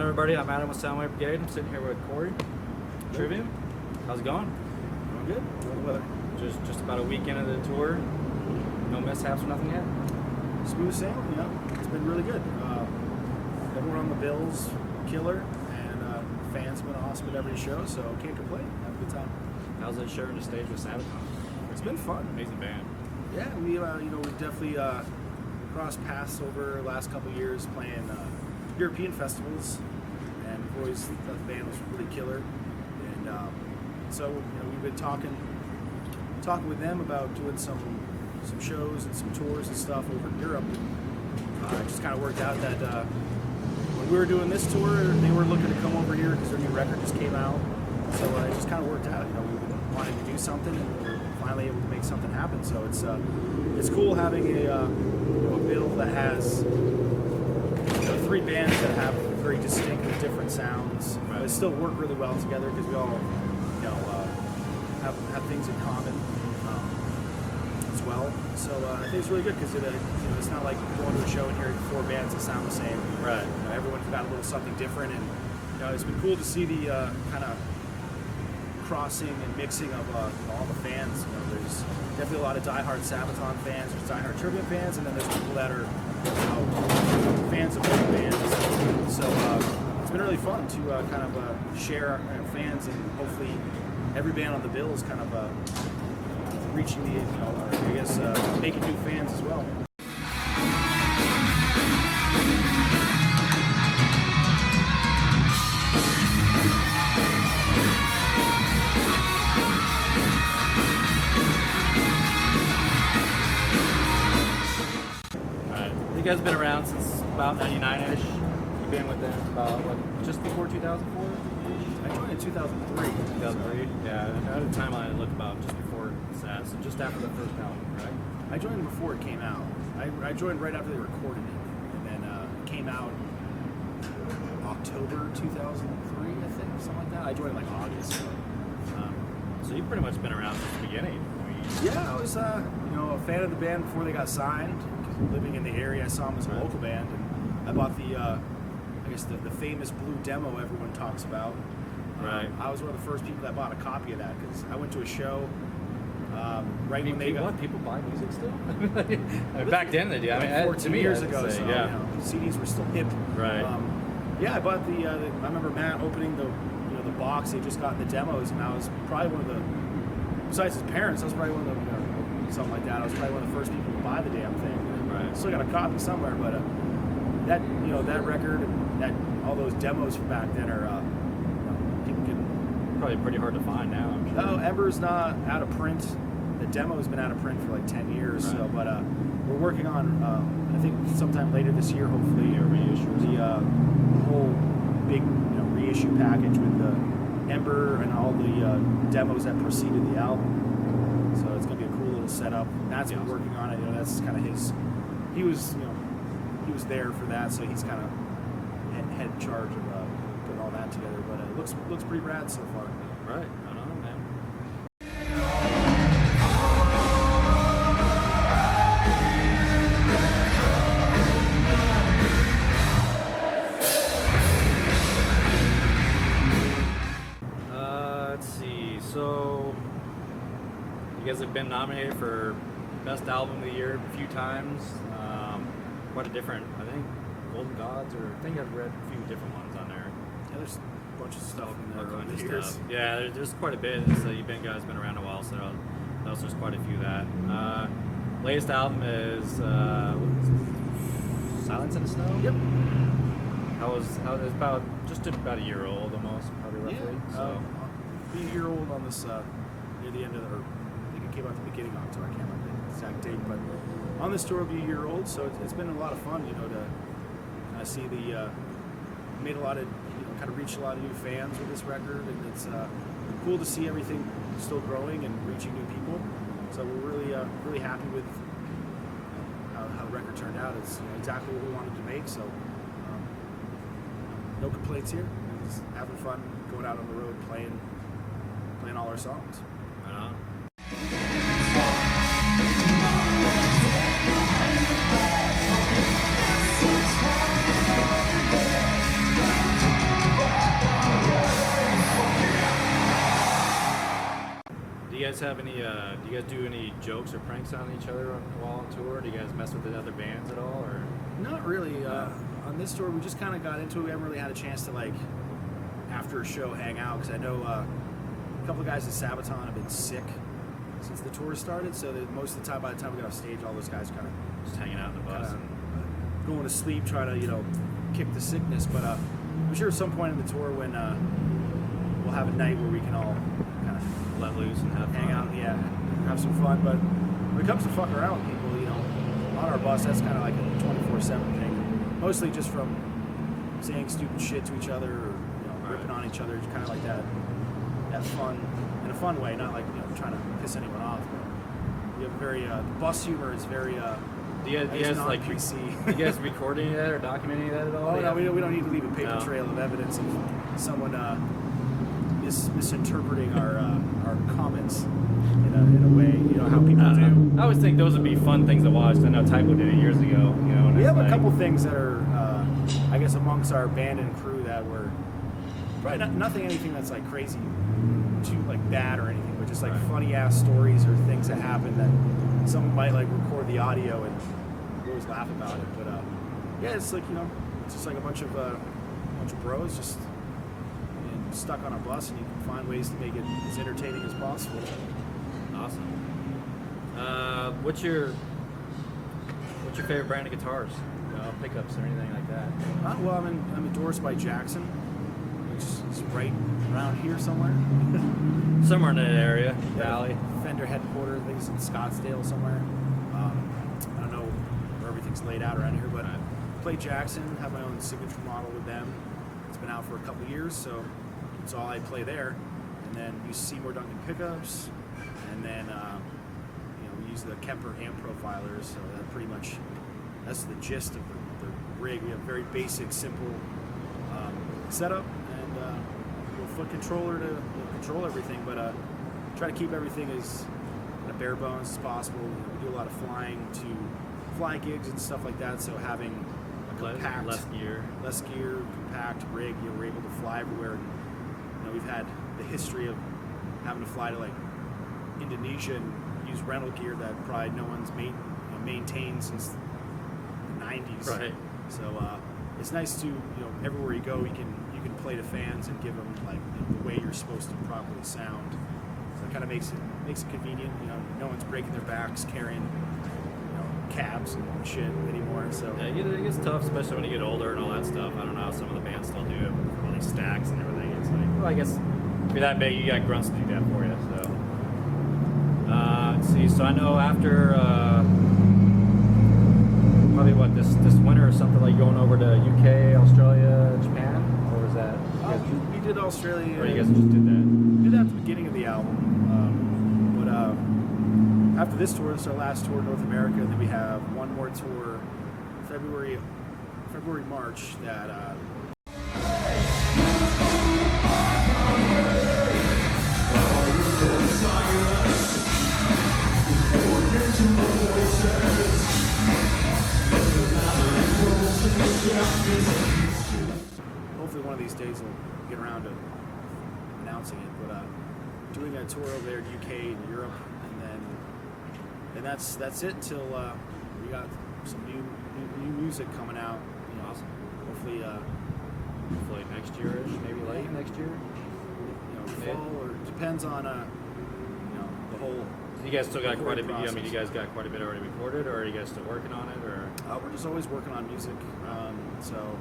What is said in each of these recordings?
everybody? I'm Adam with Soundwave Brigade. I'm sitting here with Corey. Trivium. How's it going? Doing good. Enjoying the weather. Just about a weekend of the tour. No mishaps or nothing yet? Smooth sailing, yeah. It's been really good. Everyone on the bill's killer, and fans have been awesome at every show, so can't complain. Have a good time. How's it sharing the stage with Sabaton? It's been fun. Amazing band. Yeah, we've definitely crossed paths over the last couple of years playing European festivals, and we've always thought the band was really killer. And so we've been talking with them about doing some shows and some tours and stuff over in Europe. It just kind of worked out that when we were doing this tour, they were looking to come over here because their new record just came out. So it just kind of worked out. We've been wanting to do something, and we were finally able to make something happen. So it's cool having a bill that has three bands that have very distinctive, different sounds. Right. They still work really well together because we all have things in common as well. So I think it's really good because it's not like going to a show and hearing four bands that sound the same. Right. Everyone's got a little something different, and it's been cool to see the kind of crossing and mixing of all the fans. There's definitely a lot of diehard Sabaton fans, there's diehard Trivium fans, and then there's people that are fans of both bands. So it's been really fun to kind of share our fans, and hopefully every band on the bill is kind of reaching the, making new fans as well. You guys have been around since about 99-ish. You've been with them about, just before 2004? I joined in 2003. 2003? Yeah, I had a timeline that looked about just before that, so just after the first album, right? I joined before it came out. I joined right after they recorded it, and then it came out October 2003, I think, something like that. I joined in August. So you've pretty much been around since the beginning. Yeah, I was a fan of the band before they got signed. Living in the area, I saw them as a local band, and I bought the famous blue demo everyone talks about. Right. I was one of the first people that bought a copy of that because I went to a show when they got. People buy music still? Back then they did. 14 years ago, so yeah. CDs were still hip. Right. I bought I remember Matt opening the box. They just gotten the demos, and I was probably one of the. Besides his parents, I was probably one of the something like that. I was probably one of the first people to buy the damn thing. Right. Still got a copy somewhere, but that record and all those demos from back then are people can probably pretty hard to find now. I'm sure. No, Ember's not out of print. The demo's been out of print for 10 years. Right. So, but we're working on I think sometime later this year, hopefully, a reissue the whole big reissue package with the Ember and all the demos that preceded the album. So it's gonna be a cool little setup. Matt's been working on it. That's kind of his. He was there for that, so he's kind of head in charge of putting all that together. But it looks pretty rad so far. Right. I don't know, man. Let's see. So you guys have been nominated for Best Album of the Year a few times. Quite a different, I think, Golden Gods, or I think I've read a few different ones on there. Yeah, there's a bunch of stuff in there over the years. Yeah, there's quite a bit. So you guys been around a while, so there's quite a few of that. Latest album is Silence in the Snow. Yep. It's about a year old almost, probably roughly. Yeah. So Be a year old on this near the end of I think it came out at the beginning of October. I can't remember the exact date, but on this tour, it'll be a year old. So it's been a lot of fun, to see made a lot of kind of reached a lot of new fans with this record, and it's cool to see everything still growing and reaching new people. So we're really happy with how the record turned out. It's exactly what we wanted to make. So no complaints here. Just having fun, going out on the road, playing all our songs. Right on. guys have any? Do you guys do any jokes or pranks on each other while on tour? Do you guys mess with the other bands at all, or? Not really. On this tour, we just kind of got into it. We haven't really had a chance to, like, after a show, hang out, because I know a couple of guys at Sabaton have been sick since the tour started, so that most of the time, by the time we got off stage, all those guys kind of Just hanging out in the bus. going to sleep, trying to, you know, kick the sickness. But I'm sure at some point in the tour when we'll have a night where we can all kind of Let loose and have hang fun. out, yeah, have some fun. But when it comes to fuck around with people, you know, on our bus, that's kind of like a 24/7 thing. Mostly just from saying stupid shit to each other, or, you know, ripping on each other, just kind of like that fun, in a fun way, not like, you know, trying to piss anyone off. But we have very, the bus humor is very, Do you guys like PC. Do you guys record any of that or document any of that at all? Oh, no, Yeah. we don't need to leave a paper No. trail of evidence of someone misinterpreting our comments in a way, you know, how people I don't do. know. I always think those would be fun things to watch. I know Typo did it years ago. You know, and We it's have a like- couple things that are, I guess, amongst our band and crew that were probably anything that's like crazy, too like bad or anything, but just like Right. funny ass stories or things that happen that someone might like record the audio and we always laugh about it. But yeah, it's like, you know, it's just like a bunch of bros just stuck on a bus, and you can find ways to make it as entertaining as possible. Awesome. What's your favorite brand of guitars? Pickups or anything like that? Well, I'm endorsed by Jackson, which is right around here somewhere. Somewhere in that area, Valley. Fender headquarters, I think it's in Scottsdale somewhere. I don't know where everything's laid out around here, but I play Jackson, have my own signature model with them. It's been out for a couple years, so it's all I play there. And then use Seymour Duncan pickups, and then we use the Kemper amp profilers. So that's the gist of the rig. We have very basic, simple setup, and a foot controller to control everything, but try to keep everything as bare bones as possible. We do a lot of flying to fly gigs and stuff like that, so having a compact, less gear, compact rig, we're able to fly everywhere. And, we've had the history of having to fly to like Indonesia and use rental gear that probably no one's maintained since the 90s. Right. So it's nice to, everywhere you go, you can play to fans and give them like the way you're supposed to properly sound. So it kind of makes it convenient. No one's breaking their backs carrying cabs and shit anymore. So yeah, it gets tough, especially when you get older and all that stuff. I don't know how some of the bands still do it with all these stacks and everything. It's like, well, I guess if you're that big, you got grunts to do that for you. So let's see. So I know after probably this winter or something, like going over to UK, Australia, Japan, or was that? We did Australia. Or you guys just did that? We did that at the beginning of the album. But after this tour, this is our last tour in North America, and then we have one more tour, February, March, that hopefully one of these days we'll get around to announcing it, but doing a tour over there in UK and Europe, and that's it until we got some new music coming out. Awesome. Hopefully Next year-ish, maybe late next year. fall, or depends on the whole. You guys still got quite a bit. process. You guys got quite a bit already recorded, or are you guys still working on it, or? We're just always working on music, so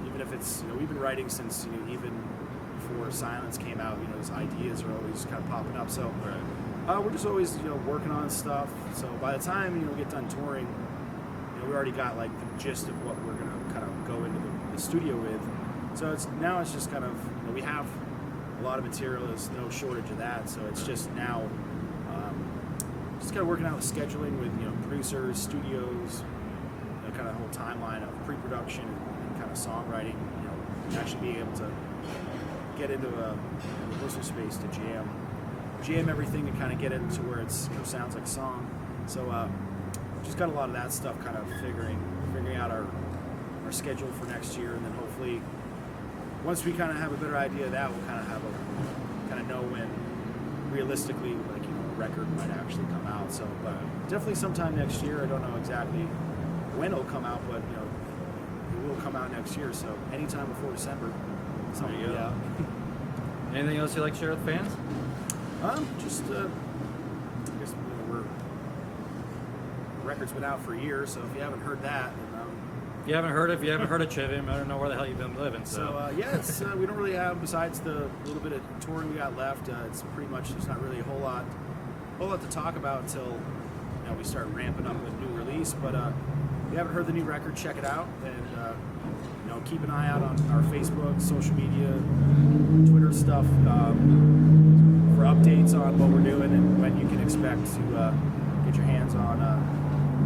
even if it's we've been writing since even before Silence came out. Those ideas are always kind of popping up. So we're just always working on stuff. So by the time we get done touring, we already got like the gist of what we're gonna kind of go into the studio with. So it's just kind of we have a lot of material. There's no shortage of that. So it's just now. Just kind of working out the scheduling with producers, studios, kind of the whole timeline of pre-production and kind of songwriting. Actually being able to get into a rehearsal space to jam everything and kind of get it to where it's sounds like a song. So just got a lot of that stuff kind of figuring out our schedule for next year, and then hopefully once we kind of have a better idea of that, we'll kind of know when realistically, like, you know, a record might actually come out. So, but definitely sometime next year. I don't know exactly when it'll come out, but, you know, it will come out next year. So anytime before December, something will be out. Anything else you'd like to share with fans? Just, I guess, you know, the record's been out for a year, so if you haven't heard that, then, If you haven't heard of Trivium, I don't know where the hell you've been living. So yeah, it's we don't really have, besides the little bit of touring we got left. It's pretty much, there's not really a whole lot to talk about until, you know, we start ramping up a new release. But if you haven't heard the new record, check it out, and you know, keep an eye out on our Facebook, social media, Twitter stuff for updates on what we're doing and when you can expect to get your hands on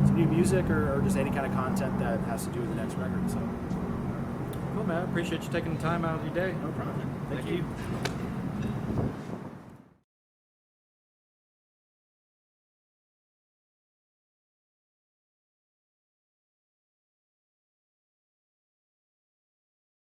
some new music or just any kind of content that has to do with the next record. So cool, man. Appreciate you taking the time out of your day. no problem. Thank you.